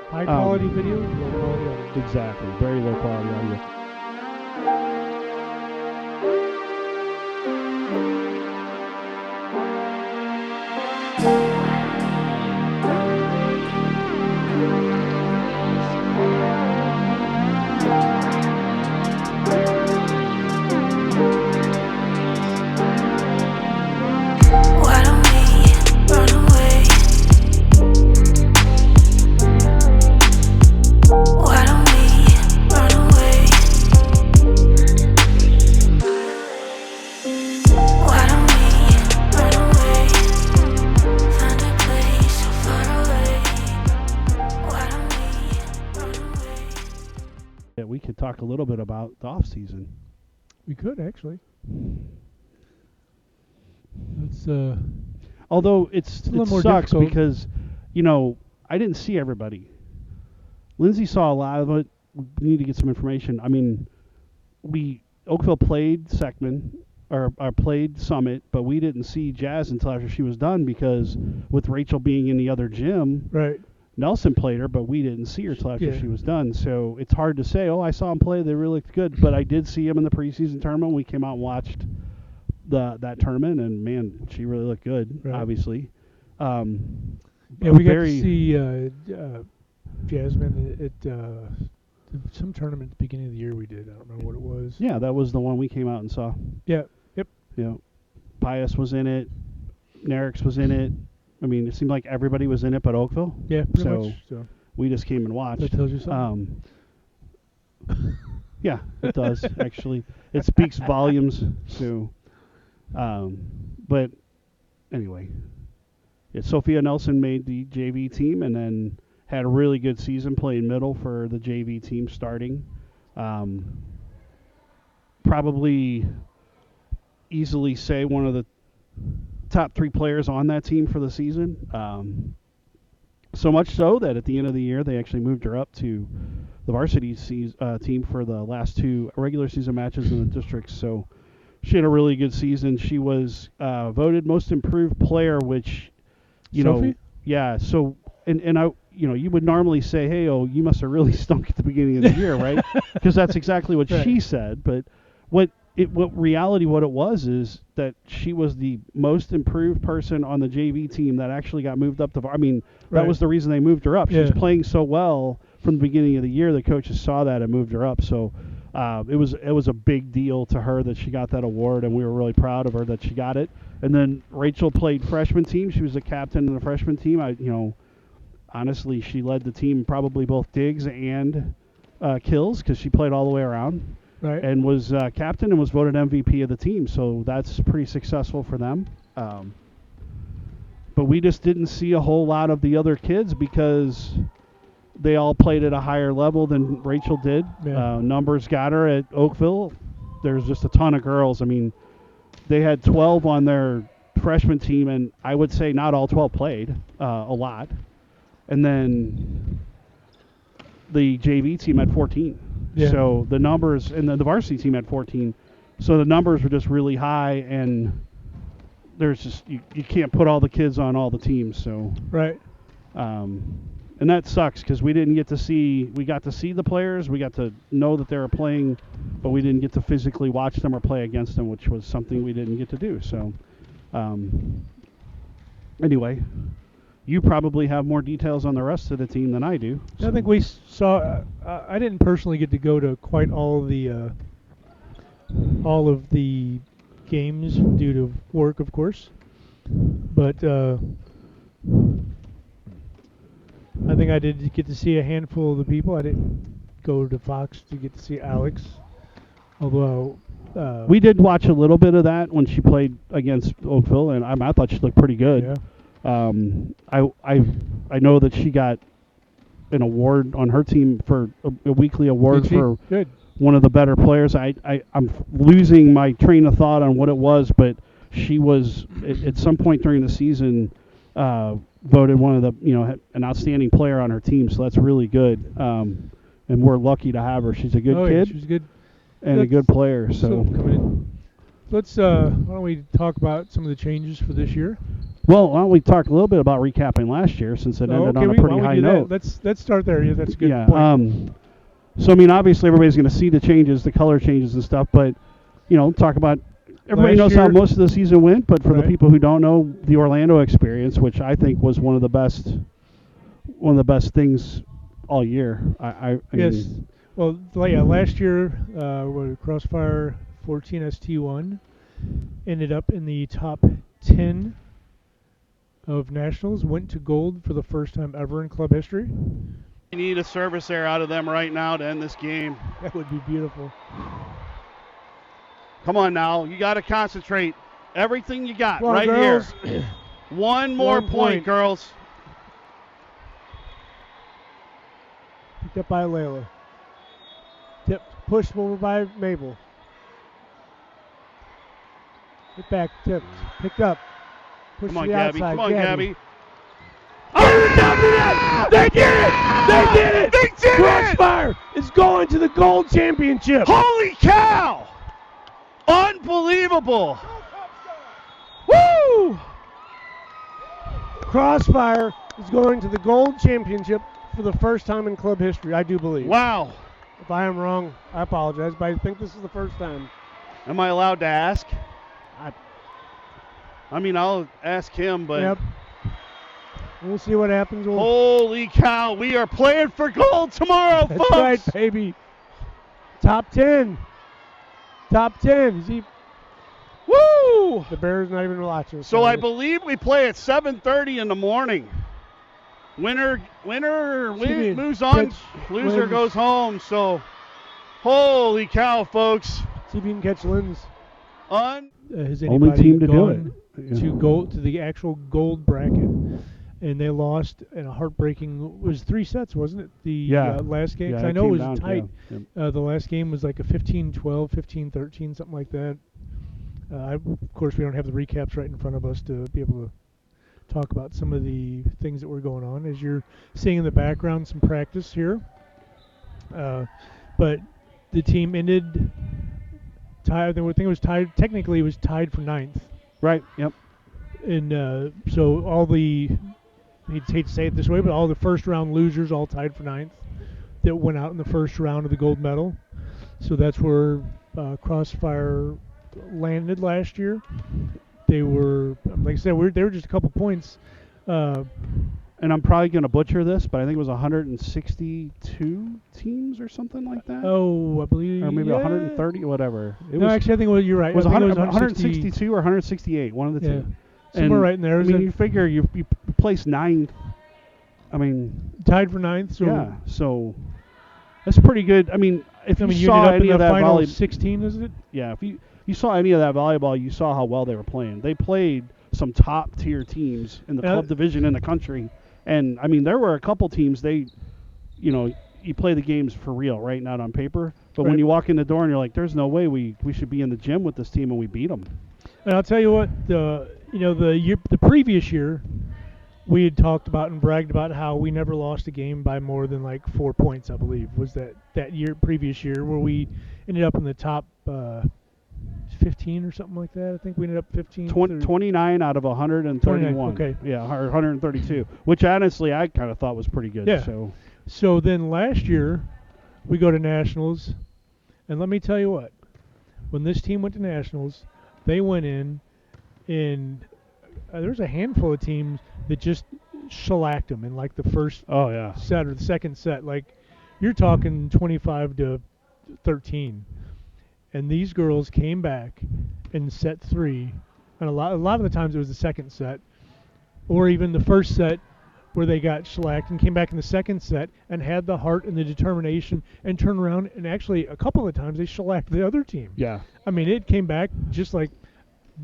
High quality video, low quality audio. Exactly. Very low quality audio. Why don't we run away? Why don't we run away? Why don't we run away? Find a place so far away. Why don't we run away? Yeah, we could talk a little bit about the off season. We could actually. It's Although a little it more sucks difficult. because, I didn't see everybody. Lindsay saw a lot of it. We need to get some information. I mean, Oakville played Seckman or played Summit, but we didn't see Jazz until after she was done because with Rachel being in the other gym, right. Nelson played her, but we didn't see her till after Yeah. she was done. So it's hard to say, I saw him play. They really looked good. But I did see him in the preseason tournament. We came out and watched that tournament, and, man, she really looked good, Right. obviously. Yeah, we got to very- see Jasmine at some tournament at the beginning of the year we did. I don't remember what it was. Yeah, that was the one we came out and saw. Yeah. Yep. Pius was in it. Nerix was in it. I mean, it seemed like everybody was in it but Oakville. Yeah, pretty So- much. So We just came and watched. that tells you something. Yeah, it does, actually. It speaks volumes. So, but anyway, Sophia Nelson made the JV team and then had a really good season playing middle for the JV team starting. Probably easily say one of the top 3 players on that team for the season. So much so that at the end of the year, they actually moved her up to the varsity team for the last 2 regular season matches in the districts. So she had a really good season. She was voted most improved player, which, Sophie? yeah. So, and I, you would normally say, hey, you must have really stunk at the beginning of the year, right? Because that's exactly what Right. she said. But what it was is that she was the most improved person on the JV team that actually got moved up to. I mean, that Right. was the reason they moved her up. She was Yeah. playing so well from the beginning of the year. The coaches saw that and moved her up. So it was a big deal to her that she got that award, and we were really proud of her that she got it. And then Rachel played freshman team. She was a captain in the freshman team. Honestly, she led the team probably both digs and kills because she played all the way around. Right. And was captain and was voted MVP of the team. So that's pretty successful for them. But we just didn't see a whole lot of the other kids because they all played at a higher level than Rachel did. Yeah. Numbers got her at Oakville. There's just a ton of girls. I mean, they had 12 on their freshman team, and I would say not all 12 played, a lot. And then the JV team had 14. Yeah. So the numbers, and the varsity team had 14. So the numbers were just really high, and there's just, you can't put all the kids on all the teams. So, Right. and that sucks because we got to see the players, we got to know that they were playing, but we didn't get to physically watch them or play against them, which was something we didn't get to do. So, anyway, you probably have more details on the rest of the team than I do. I think we saw. I didn't personally get to go to quite all of the games due to work, of course. But I think I did get to see a handful of the people. I didn't go to Fox to get to see Alex, although We did watch a little bit of that when she played against Oakville, and I thought she looked pretty good. Yeah. I know that she got an award on her team for a weekly award Did she? for Good. one of the better players. I'm losing my train of thought on what it was, but she was at some point during the season voted one of the an outstanding player on her team. So that's really good, and we're lucky to have her. She's a good Yeah, kid she was good. and a good player. So coming in. Let's why don't we talk about some of the changes for this year? Well, why don't we talk a little bit about recapping last year since it ended on a why pretty don't we high do note. that? Let's start there. Yeah, that's a good Yeah. point. So I mean, obviously everybody's going to see the changes, the color changes and stuff, but talk about. Everybody Last knows how year- most of the season went, but for the Right. people who don't know, the Orlando experience, which I think was one of the best things all year. I Yes. mean, Well, yeah, last year, Crossfire 14ST1 ended up in the top 10 of nationals, went to gold for the first time ever in club history. we need a service error out of them right now to end this game. That would be beautiful. Come on now, you got to concentrate. Everything you got Come on, right girls. here. One more One point, point. girls. Picked up by Layla. Tipped, pushed over by Mabel. Hit back, tipped, picked up. Pushed Come on, to the Gabby. outside. Come on, Gabby. Oh, the top of that! They did it! They did it! They did it! Crossfire is going to the gold championship. Holy cow! Unbelievable! Woo! Crossfire is going to the gold championship for the first time in club history, I do believe. Wow. If I am wrong, I apologize, but I think this is the first time. Am I allowed to ask? I- I mean, I'll ask him, but Yep. We'll see what happens. holy cow, we are playing for gold tomorrow, That's folks! right, baby. Top 10. Top 10. See, Woo! the Bears not even watching. So I believe we play at 7:30 in the morning. Winner me, moves on. pitch Loser wins. goes home. So, holy cow, folks! See if you can catch Lynn's. Has Only anybody team to do gone it. to go to the actual gold bracket, and they lost in a heartbreaking. It was 3 sets, wasn't it? The last game. 'Cause I know it was tight. Yeah. The last game was like a 15-12, 15-13, something like that. Of course, we don't have the recaps right in front of us to be able to talk about some of the things that were going on. As you're seeing in the background, some practice here. But the team ended tied. I think it was tied. Technically, it was tied for 9th. Right. Yep. And so all the, I hate to say it this way, but all the first round losers all tied for 9th that went out in the first round of the gold medal. So that's where Crossfire landed last year. They were, like I said, they were just a couple points. And I'm probably going to butcher this, but I think it was 162 teams or something like that. Oh, I believe. Or maybe 130, whatever. Actually, I think you're right. It was I think 162 or 168, one of the two. Somewhere right in there. I mean, you figure you placed 9th. I mean, tied for 9th. So yeah, so that's pretty good. I mean, if you you saw ended up any in of the that final volleyball, 16, isn't it? yeah, if you saw any of that volleyball, you saw how well they were playing. They played some top tier teams in the club division in the country, and I mean, there were a couple teams you play the games for real, right? Not on paper, but when you walk in the door and you're like, there's no way we should be in the gym with this team, and we beat them. And I'll tell you what, the previous year, we had talked about and bragged about how we never lost a game by more than like 4 points. I believe was that previous year where we ended up in the top 15 or something like that. I think we ended up 15. 29 out of 131. Okay. Yeah, or 132, which honestly I kind of thought was pretty good. Yeah. So then last year, we go to nationals, and let me tell you what, when this team went to nationals, they went in, and there's a handful of teams that just shellacked them in like the first set or the second set. Like you're talking 25-13, and these girls came back in set 3, and a lot of the times it was the second set, or even the first set where they got shellacked and came back in the second set and had the heart and the determination and turned around and actually a couple of times they shellacked the other team. Yeah. I mean, it came back just like,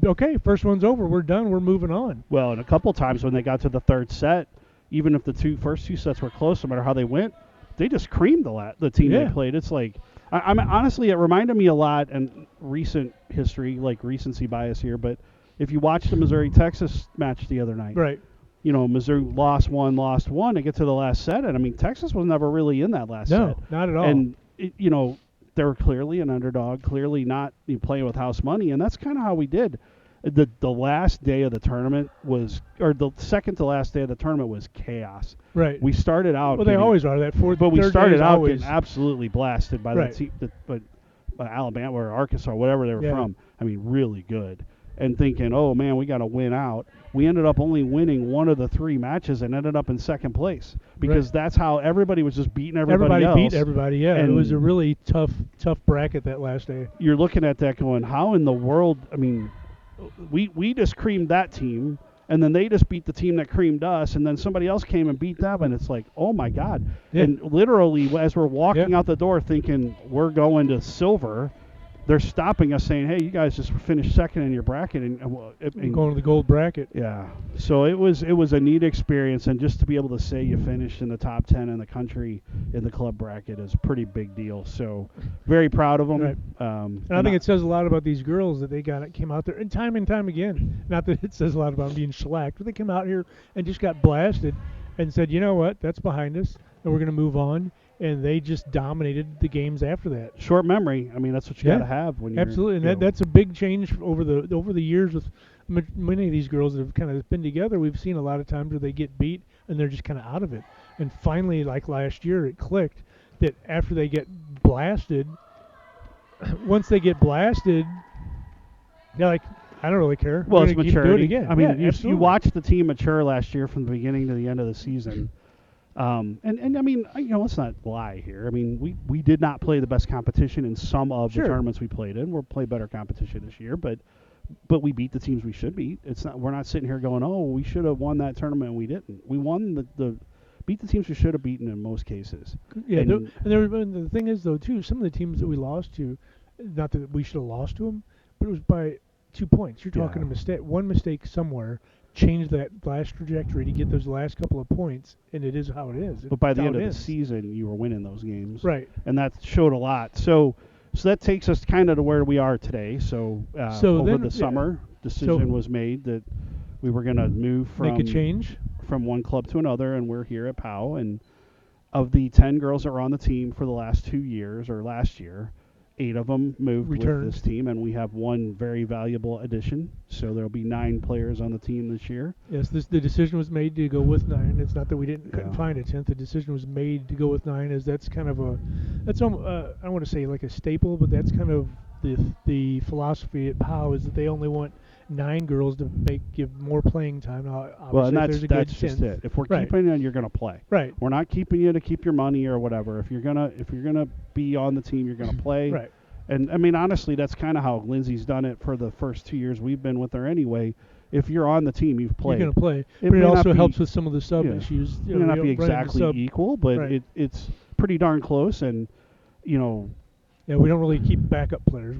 okay, first one's over, we're done, we're moving on. Well, and a couple times when they got to the third set, even if the first two sets were close, no matter how they went, they just creamed the team they played. It's like, I'm honestly, it reminded me a lot, and recent history, like recency bias here, but if you watch the Missouri-Texas match the other night, right? Missouri lost one. They get to the last set, and I mean, Texas was never really in that last set. No, not at all. And they were clearly an underdog, clearly not playing with house money, and that's kind of how we did. The last day of the tournament was, or the second to last day of the tournament was chaos. Right. We started out. Well, they always are. That fourth, But we third day started is out always getting absolutely blasted by Right. that team, but Alabama or Arkansas, whatever they were Yeah. from. I mean, really good. And thinking, oh man, we got to win out. We ended up only winning one of the 3 matches and ended up in second place because that's how everybody was just beating everybody else. beat everybody. Yeah, it And was a really tough bracket that last day. you're looking at that going, how in the world? I mean, we just creamed that team, and then they just beat the team that creamed us, and then somebody else came and beat them, and it's like, oh my God. Yeah. And literally, as we're walking Yeah. out the door thinking we're going to silver, they're stopping us saying, hey, you guys just finished second in your bracket. And Going to the gold bracket. yeah. So it was a neat experience, and just to be able to say you finished in the top 10 in the country in the club bracket is a pretty big deal. So very proud of them. Right. And I think it says a lot about these girls that they came out there and time again. Not that it says a lot about them being shellacked, but they came out here and just got blasted and said, you know what, that's behind us, and we're going to move on. And they just dominated the games after that. Short memory. I mean, that's what you got to have when you're absolutely, and that's a big change over the years with many of these girls that have kind of been together. We've seen a lot of times where they get beat and they're just kind of out of it. And finally, like last year, it clicked that after they get blasted, once they get blasted, they're like, I don't really care. Well, We're it's gonna keep maturity. doing it again. I mean, Yeah, you watched the team mature last year from the beginning to the end of the season. And I mean, let's not lie here. I mean, we did not play the best competition in some of the tournaments we played in. We'll play better competition this year, but we beat the teams we should beat. We're not sitting here going, oh, we should have won that tournament and we didn't. We won beat the teams we should have beaten in most cases. Yeah, and the thing is though too, some of the teams that we lost to, not that we should have lost to them, but it was by 2 points. You're talking one mistake somewhere changed that last trajectory to get those last couple of points, and it is how it is. But by the end of the season, you were winning those games, right? And that showed a lot. So that takes us kind of to where we are today. So over the summer, decision was made that we were going to move make a change from one club to another, and we're here at PAO. And of the 10 girls that were on the team for the last 2 years or last year, 8 of them moved with this team, and we have one very valuable addition. So there'll be 9 players on the team this year. Yes, the decision was made to go with 9. It's not that we couldn't find a 10th. The decision was made to go with 9, as that's kind of I don't want to say like a staple, but that's kind of the philosophy at PAO is that they only want 9 girls to give more playing time. Now, well, and that's just it. If we're keeping you, you're going to play. Right. We're not keeping you to keep your money or whatever. If you're gonna be on the team, you're gonna play. Right. And I mean, honestly, that's kind of how Lindsay's done it for the first 2 years we've been with her anyway. If you're on the team, you've played. You're going to play. But it also helps with some of the sub issues. It may not be exactly equal, but it's pretty darn close. And, Yeah, we don't really keep backup players.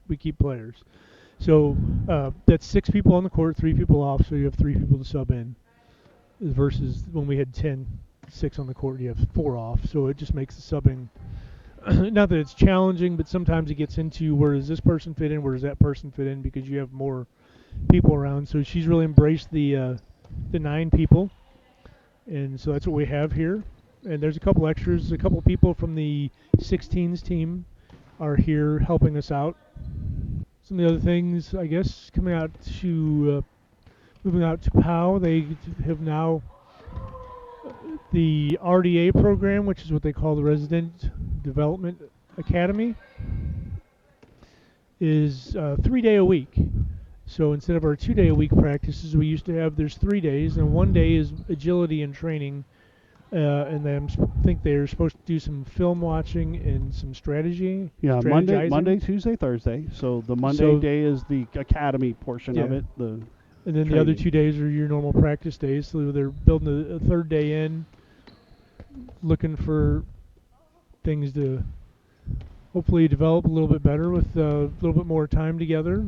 We keep players. So that's 6 people on the court, 3 people off, so you have 3 people to sub in. Versus when we had 6 on the court, you have 4 off. So it just makes the subbing... not that it's challenging, but sometimes it gets into where does this person fit in, where does that person fit in, because you have more people around. So she's really embraced the 9 people, and so that's what we have here. And there's a couple extras. A couple people from the 16s team are here helping us out. Some of the other things, I guess, moving out to PAO, they have now the RDA program, which is what they call the Resident Development Academy, is 3 day a week. So instead of our 2 day a week practices we used to have, there's 3 days, and 1 day is agility and training. And then I think they're supposed to do some film watching and some strategy. Yeah, Monday, Tuesday, Thursday. So the Monday day is the academy portion of it. And then the other 2 days are your normal practice days. So they're building a third day in, looking for things to hopefully develop a little bit better with a little bit more time together.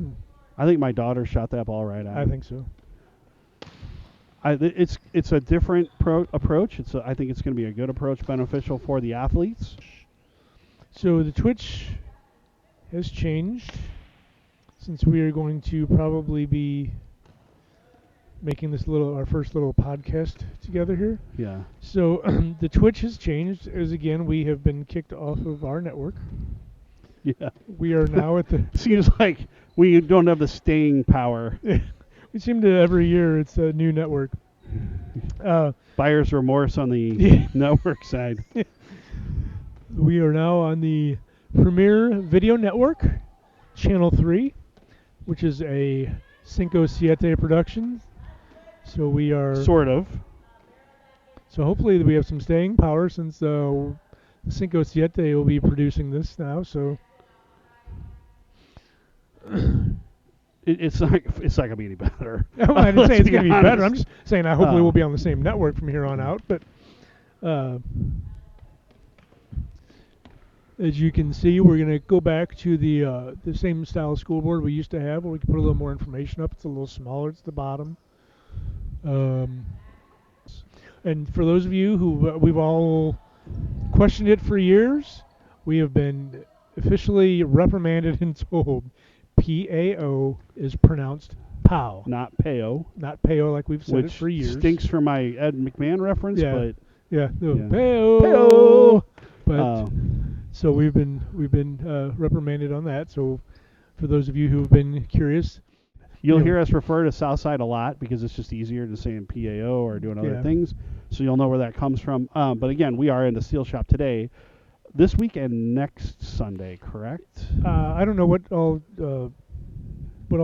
I think my daughter shot that ball right out. I think so. It's a different approach. I think it's going to be a good approach, beneficial for the athletes. So the Twitch has changed since we are going to probably be making this our first little podcast together here. Yeah. So the Twitch has changed as again we have been kicked off of our network. Yeah. We are now at the seems like We don't have the staying power. We seem to every year it's a new network. Buyer's remorse on the Yeah. network side. We are now on the Premier Video Network, Channel 3, which is a Cinco Siete production. So we are. Sort of. So hopefully we have some staying power since Cinco Siete will be producing this now. So. It's not gonna be any better. I didn't say Let's it's going to be better. honest. I'm just saying hopefully we'll be on the same network from here on out. But as you can see, we're going to go back to the same style school board we used to have, where we can put a little more information up. It's a little smaller. It's the bottom. And for those of you who we've all questioned it for years, we have been officially reprimanded and told PAO is pronounced POW. Not PAO. Not PAO like we've said Which it for years. stinks for my Ed McMahon reference, Yeah. but Yeah, no, Yeah. PAO. But uh, so we've been reprimanded on that. So for those of you who have been curious, you'll Yeah. hear us refer to Southside a lot because it's just easier than saying PAO or doing other Yeah. things. So you'll know where that comes from. But again, we are in the steel shop today, this week and next Sunday, correct? I don't know what all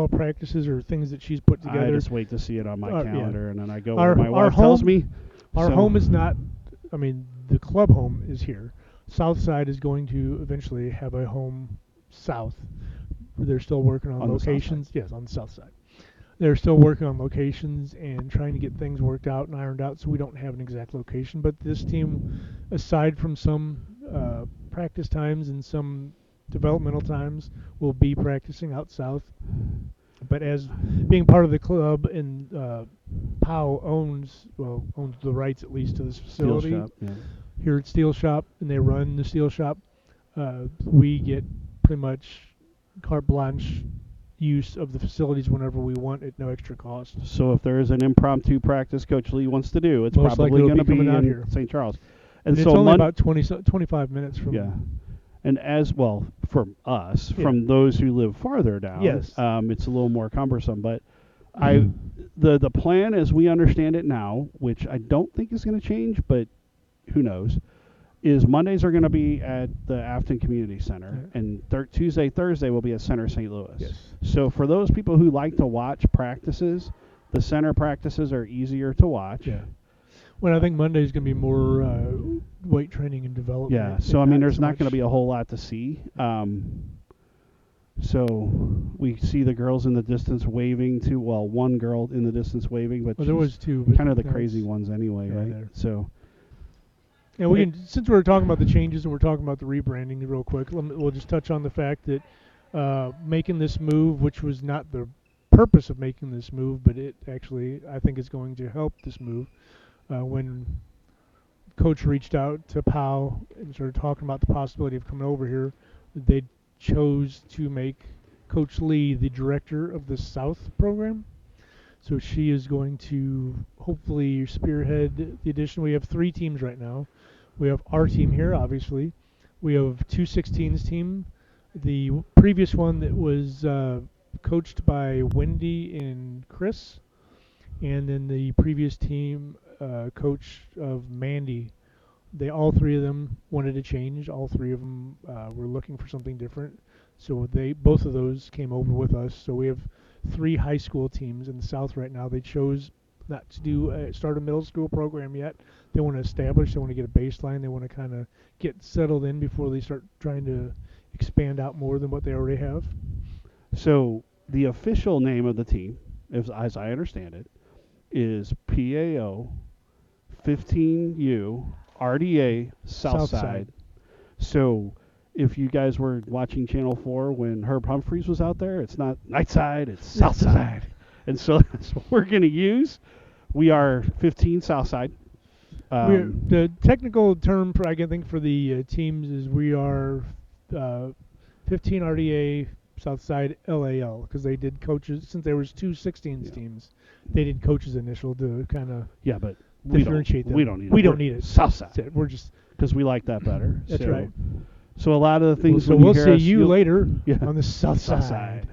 practices or things that she's put together. I just wait to see it on my Yeah. calendar, and then I go Our- where my our wife tells home- me. Our So- home is not. I mean, the club home is here. Southside is going to eventually have a home south. They're still working on On the south locations. Yes, on the south side. They're still working on locations and trying to get things worked out and ironed out, so we don't have an exact location. But this team, aside from some practice times and some developmental times, will be practicing out south. But as being part of the club, and POW owns the rights at least to this Steel facility shop, yeah. here at Steel Shop, and they run the Steel Shop. We get pretty much carte blanche use of the facilities whenever we want at no extra cost. So if there is an impromptu practice Coach Lee wants to do, it's Most likely probably it'll going to be be coming out in here. St. Charles. And it's so only about 25 minutes from. Yeah. And as well, for us, Yeah. from those who live farther down, Yes. it's a little more cumbersome. But the plan as we understand it now, which I don't think is going to change, but who knows, is Mondays are going to be at the Afton Community Center, Yeah. and Tuesday, Thursday will be at Center St. Louis. Yes. So for those people who like to watch practices, the center practices are easier to watch. Yeah. Well, I think Monday's going to be more weight training and development. Yeah, and so I mean, there's so not going to much- be a whole lot to see. So we see the girls in the distance waving to, well, one girl in the distance waving, but Well, there she's was two. But kind of the that crazy was- ones anyway, yeah, right? there. So And we can, since we're talking about the changes and we're talking about the rebranding real quick, we'll just touch on the fact that making this move, which was not the purpose of making this move, but it actually, I think, is going to help this move. When Coach reached out to POW and started talking about the possibility of coming over here, they chose to make Coach Lee the director of the South program. So she is going to hopefully spearhead the addition. We have 3 teams right now. We have our team here, obviously. We have 2 16s team. The previous one that was coached by Wendy and Chris, and then the previous team coach of Mandy. All 3 of them wanted to change. All 3 of them were looking for something different. So both of those came over with us. So we have 3 high school teams in the South right now. They chose not to start a middle school program yet. They want to establish. They want to get a baseline. They want to kind of get settled in before they start trying to expand out more than what they already have. So the official name of the team, as I understand it, is PAO 15U RDA Southside. So if you guys were watching Channel 4 when Herb Humphreys was out there, it's not Nightside, it's Southside. And so that's what we're going to use. We are 15 Southside. The technical term for I can think for the teams is we are 15 RDA Southside LAL, because they did coaches since there was 2 16s teams. They did coaches initial to kind of but differentiate them. we don't need it. We don't We're need it. Southside. That's it. We're just Because we like that better. That's so, right. So a lot of the things so when we'll you hear see us, you you'll- later Yeah. on the South South Side. side.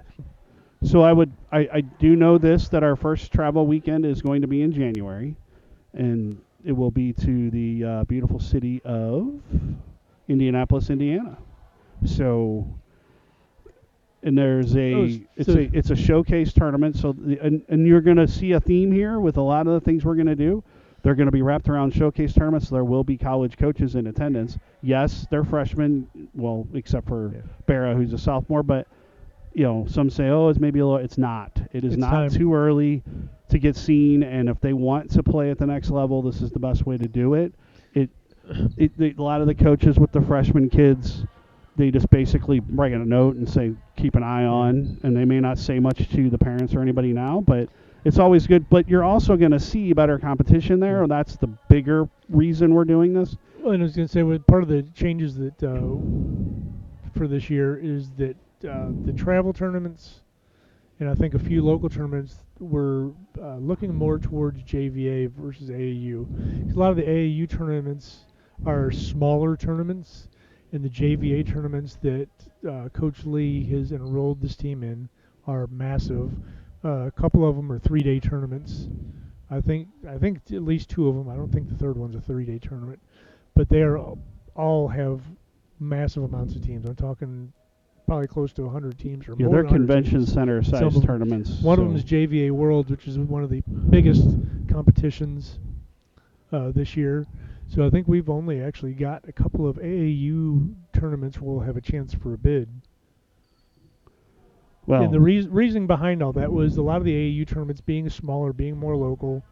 So I do know this, that our first travel weekend is going to be in January, and it will be to the beautiful city of Indianapolis, Indiana. So, and there's Oh, it's a showcase tournament. So and you're going to see a theme here with a lot of the things we're going to do. They're going to be wrapped around showcase tournaments. So there will be college coaches in attendance. Yes, they're freshmen, well, except for Yeah. Barra, who's a sophomore, but some say, oh, it's maybe a little. It's not. It is It's not time. too early to get seen. And if they want to play at the next level, this is the best way to do it. A lot of the coaches with the freshman kids, they just basically write a note and say, keep an eye on. And they may not say much to the parents or anybody now, but it's always good. But you're also going to see better competition there. That's the bigger reason we're doing this. Well, and I was going to say, part of the changes that for this year is that the travel tournaments and I think a few local tournaments were looking more towards JVA versus AAU. 'Cause a lot of the AAU tournaments are smaller tournaments, and the JVA tournaments that Coach Lee has enrolled this team in are massive. A couple of them are 3-day tournaments. I think at least two of them. I don't think the third one's a 3-day tournament, but they are all have massive amounts of teams. I'm talking probably close to 100 teams or Yeah, more. they're than 100 convention teams. center Some size of them- tournaments. One of them is JVA Worlds, which is one of the biggest competitions this year. So I think we've only actually got a couple of AAU tournaments where we'll have a chance for a bid. well, And the reasoning behind all that was a lot of the AAU tournaments being smaller, being more local.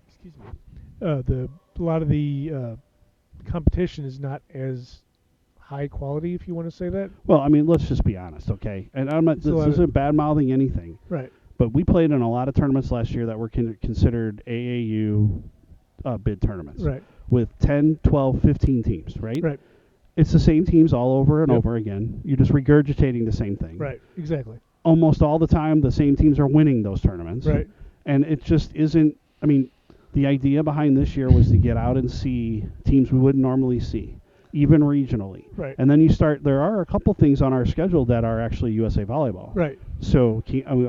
Excuse me. A lot of the competition is not as high quality, if you want to say that. well, I mean, let's just be honest, okay? And I'm not. It's a This lot of- isn't bad mouthing anything. Right. But we played in a lot of tournaments last year that were considered AAU bid tournaments. Right. With 10, 12, 15 teams, right? Right. It's the same teams all over and Yep. over again. You're just regurgitating the same thing. Right. Exactly. Almost all the time, the same teams are winning those tournaments. Right. And it just isn't. I mean, the idea behind this year was to get out and see teams we wouldn't normally see, even regionally. Right. And then there are a couple things on our schedule that are actually USA Volleyball. Right. So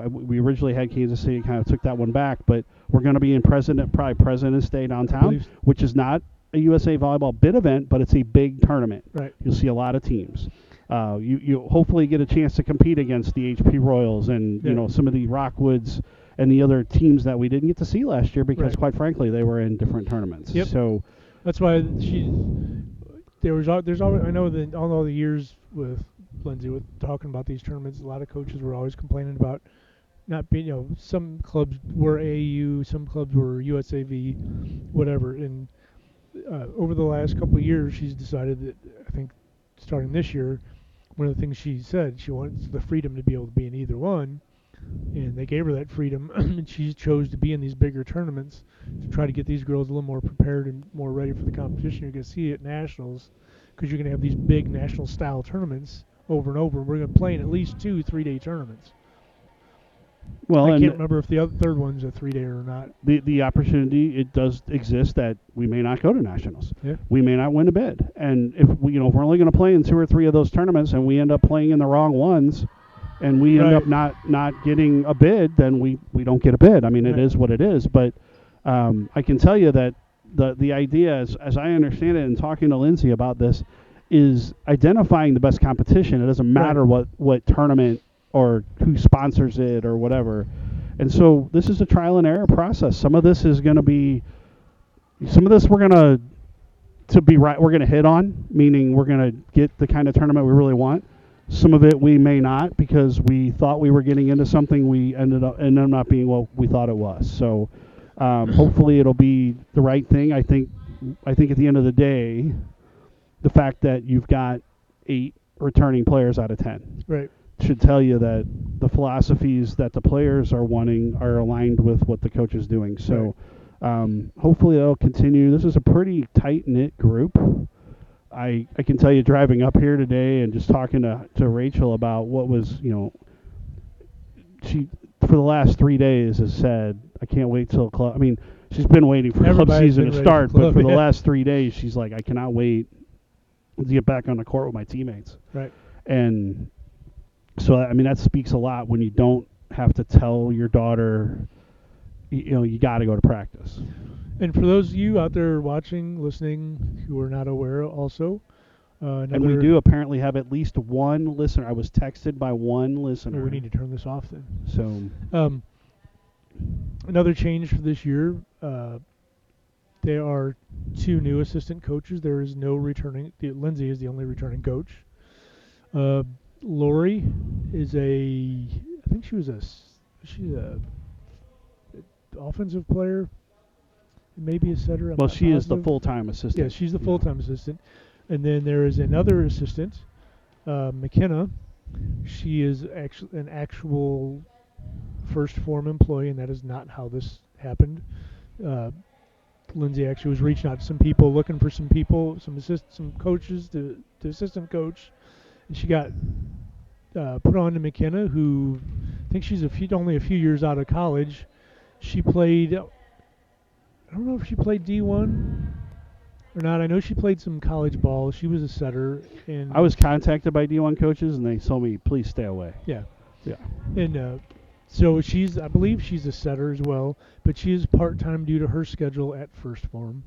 we originally had Kansas City, kind of took that one back, but we're going to be in President's Day downtown, believe so. which is not a USA Volleyball bid event, but it's a big tournament. Right. You'll see a lot of teams. You hopefully get a chance to compete against the HP Royals and Yeah. some of the Rockwoods and the other teams that we didn't get to see last year because, Right. quite frankly, they were in different tournaments. Yep. So That's why there's always, I know that all the years with Lindsay with talking about these tournaments, a lot of coaches were always complaining about not being, some clubs were AAU, some clubs were USAV, whatever. And over the last couple of years, she's decided that, I think starting this year, one of the things she said, she wants the freedom to be able to be in either one. And they gave her that freedom, and she chose to be in these bigger tournaments to try to get these girls a little more prepared and more ready for the competition. You're going to see it at nationals because you're going to have these big national-style tournaments over and over. We're going to play in at least 2 3-day tournaments. well, I and can't remember if the third one's a 3-day or not. the opportunity, it does exist that we may not go to nationals. Yeah. We may not win a bid, and if we're only going to play in 2 or 3 of those tournaments, and we end up playing in the wrong ones, and we end Right. up not getting a bid, then we don't get a bid. I mean, it Right. is what it is. But I can tell you that the idea, as I understand it, and talking to Lindsay about this, is identifying the best competition. It doesn't matter what tournament or who sponsors it or whatever. And so this is a trial and error process. Some of this is going to be, some of this we're going to be right. We're going to hit on, meaning we're going to get the kind of tournament we really want. Some of it we may not because we thought we were getting into something we ended up not being what we thought it was. So hopefully it'll be the right thing. I think at the end of the day, the fact that you've got 8 returning players out of 10 Right. should tell you that the philosophies that the players are wanting are aligned with what the coach is doing. So hopefully that'll continue. This is a pretty tight-knit group. I can tell you, driving up here today and just talking to Rachel about what was, she for the last 3 days has said, I can't wait till club. I mean, she's been waiting for club Everybody's season been to ready for start, but club, for the yeah. last 3 days, she's like, I cannot wait to get back on the court with my teammates. Right. And So I mean that speaks a lot when you don't have to tell your daughter, you got to go to practice. And for those of you out there watching, listening, who are not aware, also And we another. do apparently have at least one listener. I was texted by one Oh, listener. we need to turn this off then. So Another change for this year. There are two new assistant coaches. There is no returning. Lindsay is the only returning coach. Lori is I think she's a offensive player, maybe a setter. I'm well, not she is the positive. full-time assistant. Yeah, she's the full-time assistant. And then there is another assistant, McKenna. She is actually an actual first form employee, and that is not how this happened. Lindsay actually was reaching out to some people, looking for some people, some coaches to assistant coach, and she got put on to McKenna, who I think she's only a few years out of college. She played. I don't know if she played D1 or not. I know she played some college ball. She was a setter, and I was contacted by D1 coaches, and they told me, please stay away. yeah, Yeah. and so I believe she's a setter as well, but she is part-time due to her schedule at first form.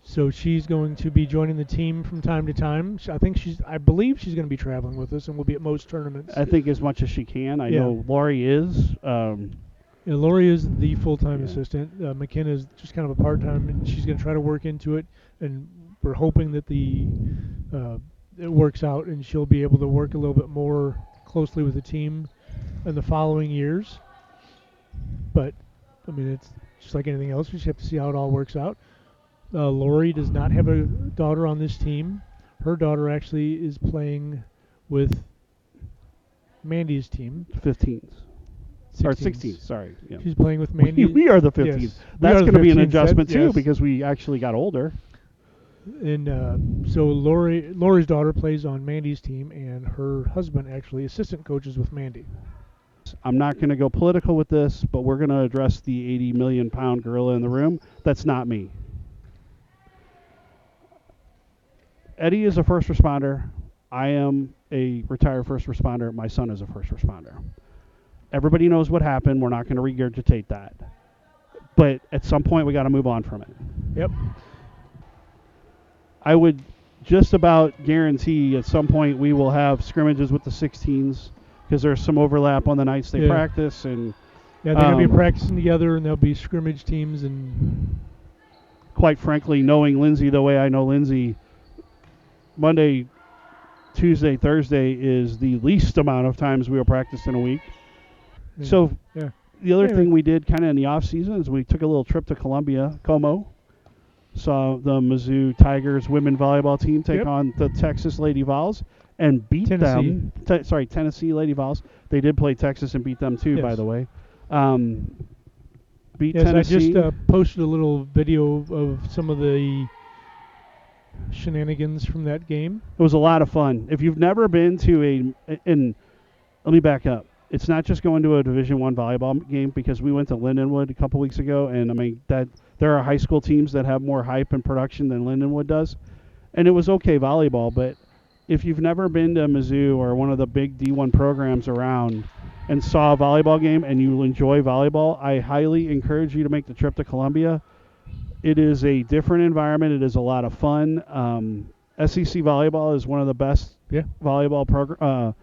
So she's going to be joining the team from time to time. I believe she's going to be traveling with us and will be at most tournaments. I think as much as she can. I Yeah. know Lori is. Yeah, Lori is the full-time Yeah. assistant. McKenna is just kind of a part-time, and she's going to try to work into it. And we're hoping that it works out, and she'll be able to work a little bit more closely with the team in the following years. But I mean, it's just like anything else. We just have to see how it all works out. Lori does not have a daughter on this team. Her daughter actually is playing with Mandy's team. 15th. Or 16th. 16th, sorry. Yeah. She's playing with Mandy. We are the 15th. Yes. We That's are the going to be an 15th. adjustment, too, Yes. because we actually got older. And so Lori's daughter plays on Mandy's team, and her husband actually assistant coaches with Mandy. I'm not going to go political with this, but we're going to address the 80 million pound gorilla in the room. That's not me. Eddie is a first responder. I am a retired first responder. My son is a first responder. Everybody knows what happened. We're not going to regurgitate that. But at some point, we got to move on from it. Yep. I would just about guarantee at some point we will have scrimmages with the 16s because there's some overlap on the nights they practice. And yeah, they're going to be practicing together, and there'll be scrimmage teams. And quite frankly, knowing Lindsay the way I know Lindsay, Monday, Tuesday, Thursday is the least amount of times we will practice in a week. So the other thing we did kind of in the off season is we took a little trip to Columbia, Como. Saw the Mizzou Tigers women volleyball team take on the Texas Lady Vols and beat them. Tennessee Lady Vols. They did play Texas and beat them too, by the way. Beat Tennessee. I just posted a little video of some of the shenanigans from that game. It was a lot of fun. If you've never been to and let me back up. It's not just going to a Division I volleyball game, because we went to Lindenwood a couple weeks ago, and I mean that there are high school teams that have more hype and production than Lindenwood does, and it was okay volleyball. But if you've never been to Mizzou or one of the big D1 programs around and saw a volleyball game and you enjoy volleyball, I highly encourage you to make the trip to Columbia. It is a different environment. It is a lot of fun. SEC volleyball is one of the best volleyball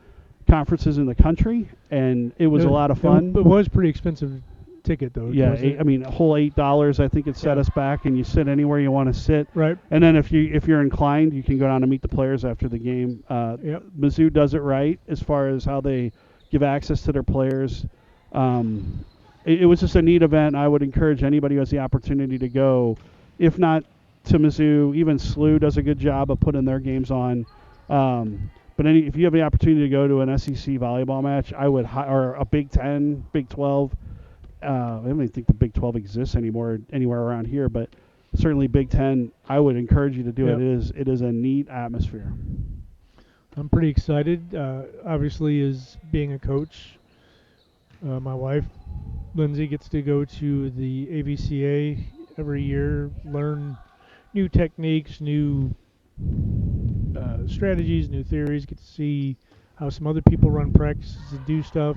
conferences in the country, and it was a lot of fun. It was pretty expensive ticket, though. Yeah, I mean, a whole $8, I think it set us back, and you sit anywhere you want to sit. Right. And then if you're inclined, you can go down and meet the players after the game. Mizzou does it right as far as how they give access to their players. It was just a neat event. I would encourage anybody who has the opportunity to go, if not to Mizzou. Even SLU does a good job of putting their games on. But if you have the opportunity to go to an SEC volleyball match, I would, or a Big 10, Big 12. I don't even think the Big 12 exists anymore anywhere around here, but certainly Big 10. I would encourage you to do it. It is a neat atmosphere. I'm pretty excited. Obviously, as being a coach, my wife Lindsay gets to go to the AVCA every year, learn new techniques, new strategies, new theories. Get to see how some other people run practices and do stuff.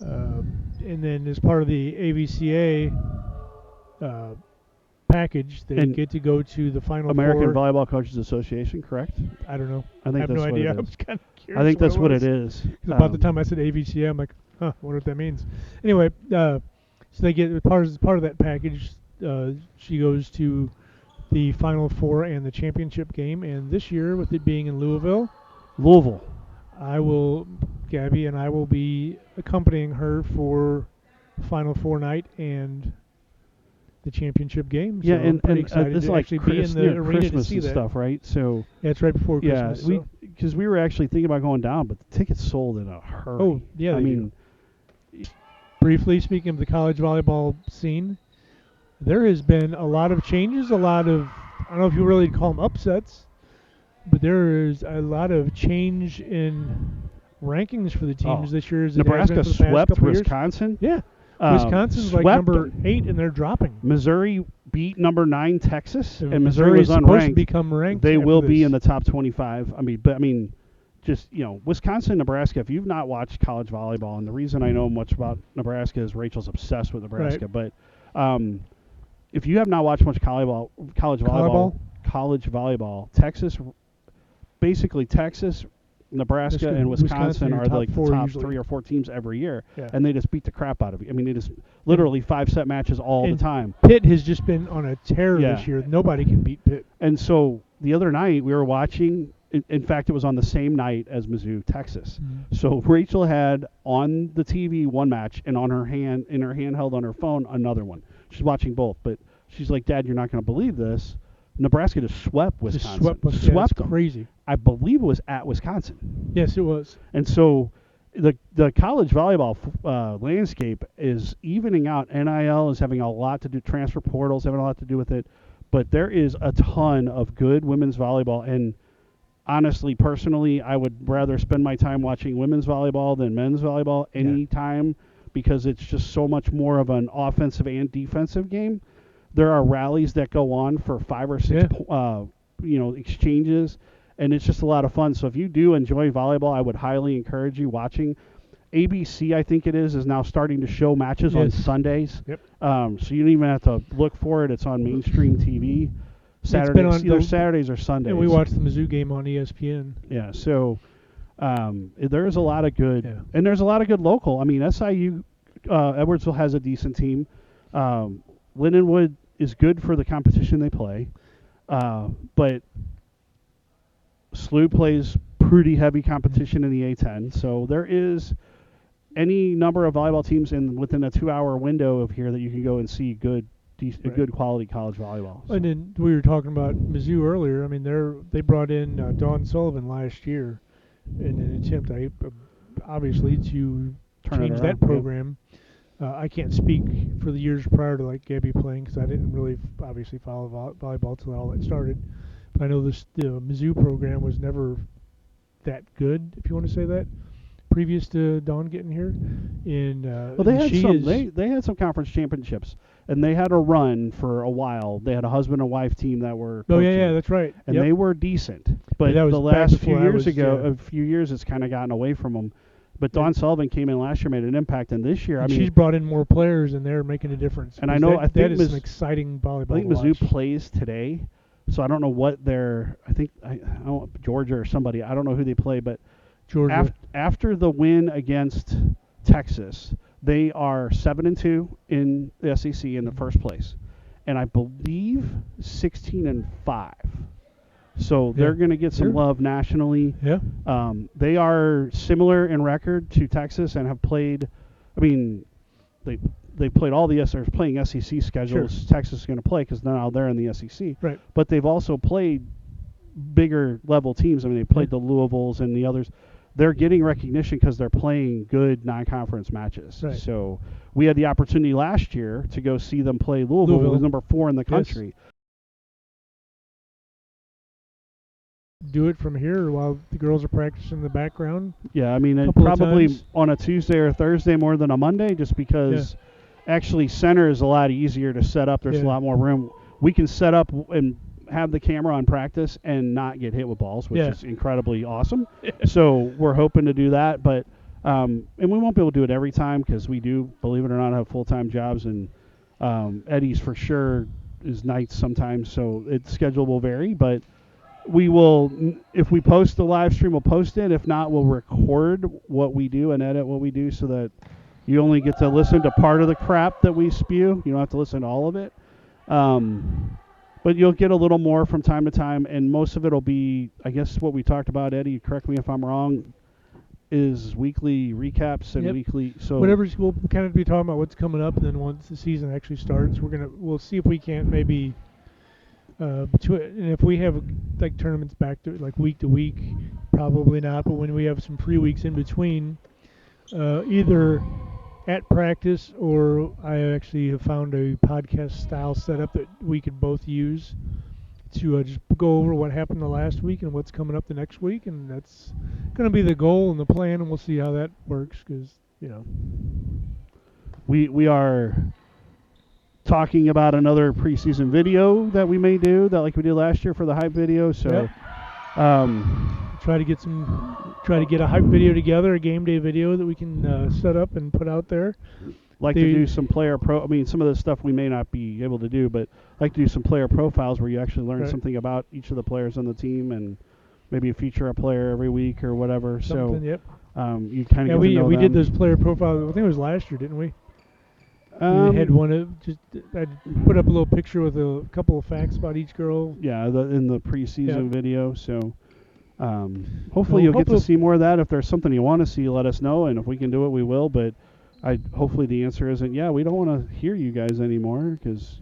And then as part of the AVCA uh, package, they And get to go to the Final American Four. Volleyball Coaches Association, correct? I don't know. I think have that's no what idea. it I is. was kind of curious. I think that's what was. it is. 'Cause about the time I said AVCA, I'm like, I wonder what that means. Anyway, so they get part of that package. She goes to the Final Four and the championship game, and this year, with it being in Louisville, Gabby and I will be accompanying her for Final Four night and the championship game. So Yeah, I'm pretty excited this is to like actually be in the arena Christmas to see and that. stuff, right? So Yeah, it's right before yeah, Christmas. because we were actually thinking about going down, but the tickets sold in a hurry. Oh, yeah, I they mean, Briefly speaking of the college volleyball scene, there has been a lot of changes, I don't know if you really call them upsets, but there is a lot of change in rankings for the teams this year. As it has Nebraska been for the past swept couple years. Wisconsin. Yeah, Wisconsin's like swept number them. 8, and they're dropping. Missouri beat number 9 Texas, and Missouri Missouri was is supposed to unranked. become ranked. They after will be this. in the top 25. Just Wisconsin, Nebraska. If you've not watched college volleyball, and the reason I know much about Nebraska is Rachel's obsessed with Nebraska. Right. But if you have not watched much college volleyball, Texas, Nebraska, and Wisconsin are like the top usually. 3 or 4 teams every year, Yeah. and they just beat the crap out of you. I mean, it is literally 5-set matches all the And time. Pitt has just been on a tear Yeah. this year. Nobody can beat Pitt. And so the other night we were watching. In fact, it was on the same night as Mizzou, Texas. Mhm. So Rachel had on the TV one match, and in her handheld on her phone another one. She's watching both, but she's like, "Dad, you're not going to believe this. Nebraska just swept Wisconsin. Swept them. Crazy. I believe it was at Wisconsin." Yes, it was. And so the college volleyball landscape is evening out. NIL is having a lot to do. Transfer portals having a lot to do with it. But there is a ton of good women's volleyball. And honestly, personally, I would rather spend my time watching women's volleyball than men's volleyball any time, because it's just so much more of an offensive and defensive game. There are rallies that go on for 5 or 6 exchanges, and it's just a lot of fun. So if you do enjoy volleyball, I would highly encourage you watching. ABC, I think it is now starting to show matches on Sundays. Yep. So you don't even have to look for it. It's on mainstream TV. Saturdays, either Saturdays or Sundays. And we watched the Mizzou game on ESPN. Yeah, so there's a lot of good, and there's a lot of good local. I mean, SIU, Edwardsville has a decent team. Lindenwood is good for the competition they play, but SLU plays pretty heavy competition in the A10. So there is any number of volleyball teams within a 2-hour window of here that you can go and see good quality college volleyball. So. And then we were talking about Mizzou earlier. I mean, they brought in Dawn Sullivan last year in an attempt, obviously, to change that program. I can't speak for the years prior to Gabby playing, because I didn't really obviously follow volleyball till all that started. But I know the Mizzou program was never that good, if you want to say that, previous to Dawn getting here. They had some conference championships, and they had a run for a while. They had a husband and wife team that were coaching, yeah, that's right, and they were decent. But that was the last few years a few years, it's kind of gotten away from them. But Dawn Sullivan came in last year, made an impact, and this year, she's brought in more players, and they're making a difference. And I know, that is an exciting volleyball. I think Mizzou plays today, so I don't know what I don't know, Georgia or somebody. I don't know who they play, but Georgia. After the win against Texas, they are 7-2 in the SEC in the first place, and I believe 16-5. So they're going to get some love nationally. Yeah. They are similar in record to Texas and have played. I mean, they played all the they're playing SEC schedules. Sure. Texas is going to play because now they're in the SEC. Right. But they've also played bigger level teams. I mean, they played the Louisvilles and the others. They're getting recognition because they're playing good non-conference matches. Right. So we had the opportunity last year to go see them play Louisville, who was number 4 in the country. Do it from here while the girls are practicing in the background. Yeah, I mean, probably on a Tuesday or Thursday more than a Monday, just because actually center is a lot easier to set up. There's a lot more room. We can set up and have the camera on practice and not get hit with balls, which Yeah. is incredibly awesome. So we're hoping to do that, but and we won't be able to do it every time because we do, believe it or not, have full-time jobs, and Eddie's for sure is nights sometimes, so its schedule will vary. But we will, if we post the live stream, we'll post it. If not, we'll record what we do and edit what we do so that you only get to listen to part of the crap that we spew. You don't have to listen to all of it. But you'll get a little more from time to time, and most of it will be, I guess, what we talked about. Eddie, correct me if I'm wrong, is weekly recaps and Yep. weekly. So We'll kind of be talking about what's coming up, and then once the season actually starts, we'll see if we can't maybe and if we have like tournaments back to like week to week, probably not. But when we have some free weeks in between, either at practice or I actually have found a podcast style setup that we could both use to just go over what happened the last week and what's coming up the next week, and that's going to be the goal and the plan, and we'll see how that works because we are talking about another preseason video that we may do, that like we did last year for the hype video. So try to get a hype video together, a game day video that we can set up and put out there. To do some some of the stuff we may not be able to do, but like to do some player profiles where you actually learn something about each of the players on the team, and maybe feature a player every week or whatever. Something, so yep. You kind of we did those player profiles. I think it was last year, didn't we? We had one I put up a little picture with a couple of facts about each girl. Yeah, in the preseason video. So hopefully you'll get to see more of that. If there's something you want to see, let us know, and if we can do it, we will. But hopefully the answer isn't, we don't want to hear you guys anymore, because,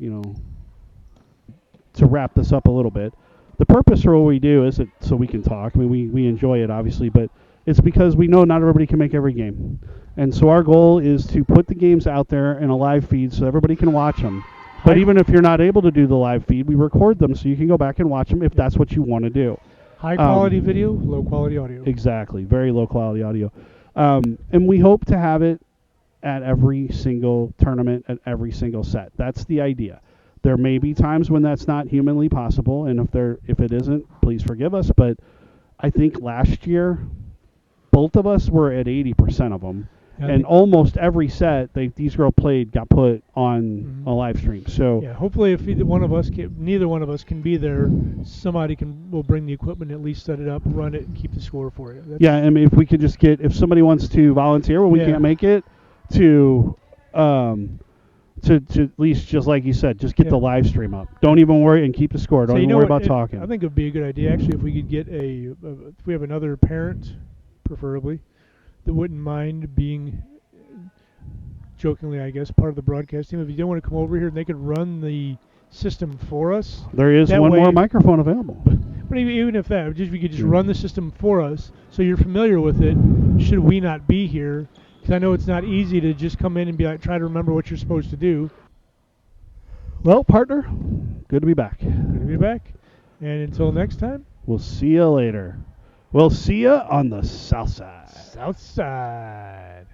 to wrap this up a little bit, the purpose for what we do isn't so we can talk. I mean, we enjoy it, obviously, but it's because we know not everybody can make every game. And so our goal is to put the games out there in a live feed so everybody can watch them. But even if you're not able to do the live feed, we record them so you can go back and watch them if that's what you want to do. High quality video, low quality audio. Exactly. Very low quality audio. And we hope to have it at every single tournament, at every single set. That's the idea. There may be times when that's not humanly possible, and if it isn't, please forgive us. But I think last year, both of us were at 80% of them. And almost every set these girls played got put on a live stream. So hopefully, if neither one of us can be there, somebody will bring the equipment, at least set it up, run it, and keep the score for you. I mean, if we could just if somebody wants to volunteer when we can't make it, to at least, just like you said, just get the live stream up. Don't even worry, and keep the score. Don't even worry about talking. I think it would be a good idea actually if we could get if we have another parent, preferably, that wouldn't mind being, jokingly I guess, part of the broadcast team. If you don't want to come over here, they could run the system for us. There is one more microphone available. But even if that, we could just run the system for us, so you're familiar with it, should we not be here. Because I know it's not easy to just come in and be like, try to remember what you're supposed to do. Well, partner, good to be back. Good to be back. And until next time, we'll see you later. We'll see you on the south side. South side.